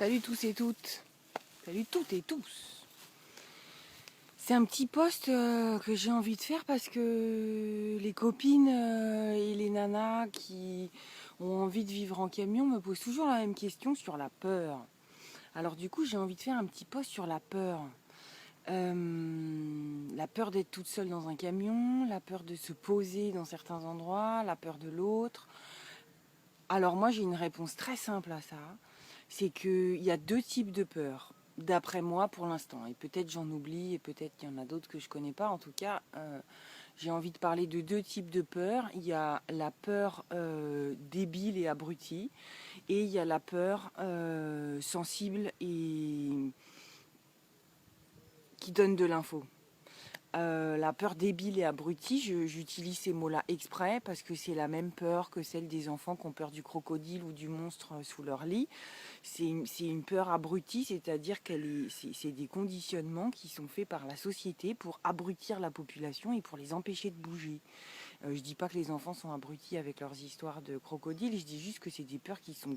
Salut tous et toutes. Salut toutes et tous. C'est un petit post que j'ai envie de faire parce que les copines et les nanas qui ont envie de vivre en camion me posent toujours la même question sur la peur. Alors du coup, j'ai envie de faire un petit post sur la peur. La peur d'être toute seule dans un camion, la peur de se poser dans certains endroits, la peur de l'autre. Alors moi, j'ai une réponse très simple à ça. C'est qu'il y a deux types de peur, d'après moi pour l'instant. Et peut-être j'en oublie, et peut-être qu'il y en a d'autres que je ne connais pas. En tout cas, j'ai envie de parler de deux types de peur. Il y a la peur débile et abrutie, et il y a la peur sensible et qui donne de l'info. La peur débile et abrutie, j'utilise ces mots-là exprès parce que c'est la même peur que celle des enfants qui ont peur du crocodile ou du monstre sous leur lit. C'est une peur abrutie, c'est-à-dire c'est des conditionnements qui sont faits par la société pour abrutir la population et pour les empêcher de bouger. Je ne dis pas que les enfants sont abrutis avec leurs histoires de crocodile, je dis juste que c'est des peurs qui sont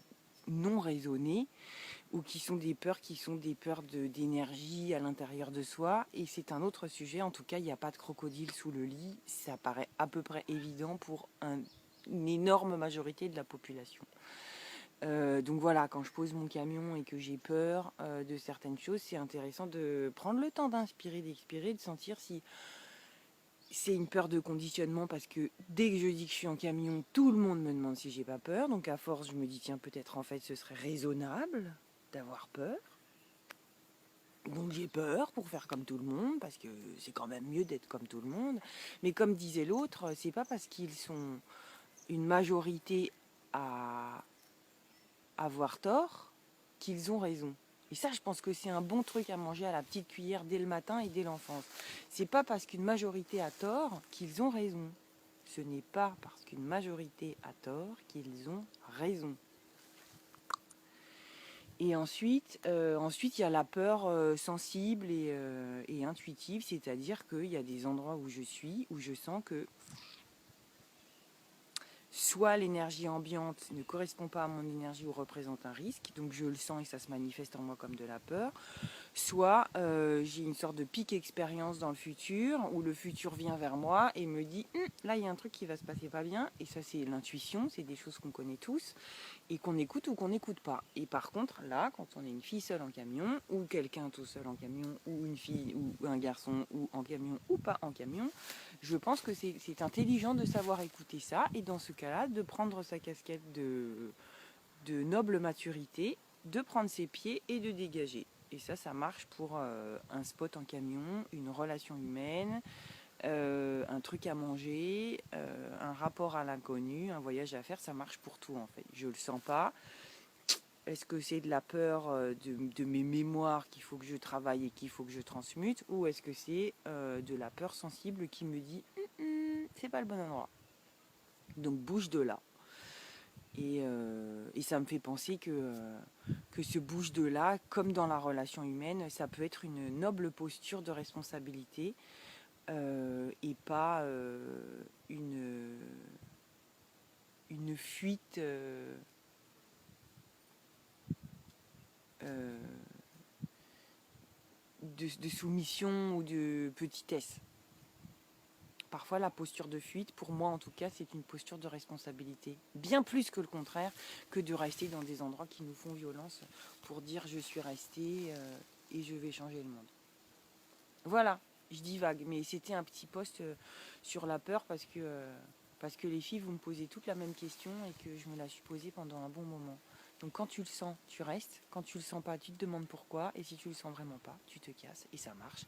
non raisonnées ou qui sont des peurs d'énergie à l'intérieur de soi. Et c'est un autre sujet. En tout cas, il n'y a pas de crocodile sous le lit. Ça paraît à peu près évident pour une énorme majorité de la population. Donc voilà, quand je pose mon camion et que j'ai peur de certaines choses, c'est intéressant de prendre le temps d'inspirer, d'expirer, de sentir si c'est une peur de conditionnement, parce que dès que je dis que je suis en camion, tout le monde me demande si j'ai pas peur. Donc à force, je me dis tiens, peut-être en fait ce serait raisonnable d'avoir peur. Donc j'ai peur pour faire comme tout le monde, parce que c'est quand même mieux d'être comme tout le monde. Mais comme disait l'autre, c'est pas parce qu'ils sont une majorité à avoir tort qu'ils ont raison. Et ça, je pense que c'est un bon truc à manger à la petite cuillère dès le matin et dès l'enfance. C'est pas parce qu'une majorité a tort qu'ils ont raison. Ce n'est pas parce qu'une majorité a tort qu'ils ont raison. Et ensuite, il y a la peur sensible et intuitive, c'est-à-dire qu'il y a des endroits où je suis, où je sens que soit l'énergie ambiante ne correspond pas à mon énergie ou représente un risque, donc je le sens et ça se manifeste en moi comme de la peur, soit j'ai une sorte de pic expérience dans le futur, où le futur vient vers moi et me dit là il y a un truc qui va se passer pas bien, et ça c'est l'intuition, c'est des choses qu'on connaît tous, et qu'on écoute ou qu'on n'écoute pas. Et par contre là, quand on est une fille seule en camion, ou quelqu'un tout seul en camion, ou une fille ou un garçon, ou en camion ou pas en camion, je pense que c'est intelligent de savoir écouter ça, et dans ce cas-là, de prendre sa casquette de noble maturité, de prendre ses pieds et de dégager. Et ça marche pour un spot en camion, une relation humaine, un truc à manger, un rapport à l'inconnu, un voyage à faire, ça marche pour tout en fait. Je le sens pas. Est-ce que c'est de la peur de mes mémoires qu'il faut que je travaille et qu'il faut que je transmute, ou est-ce que c'est de la peur sensible qui me dit c'est pas le bon endroit, donc bouge de là. Et ça me fait penser que ce bouge de là, comme dans la relation humaine, ça peut être une noble posture de responsabilité et pas une fuite de soumission ou de petitesse. Parfois, la posture de fuite, pour moi en tout cas, c'est une posture de responsabilité. Bien plus que le contraire, que de rester dans des endroits qui nous font violence pour dire je suis resté et je vais changer le monde. Voilà, je divague, mais c'était un petit post sur la peur parce que les filles, vous me posez toutes la même question et que je me la suis posée pendant un bon moment. Donc quand tu le sens, tu restes. Quand tu le sens pas, tu te demandes pourquoi. Et si tu le sens vraiment pas, tu te casses et ça marche.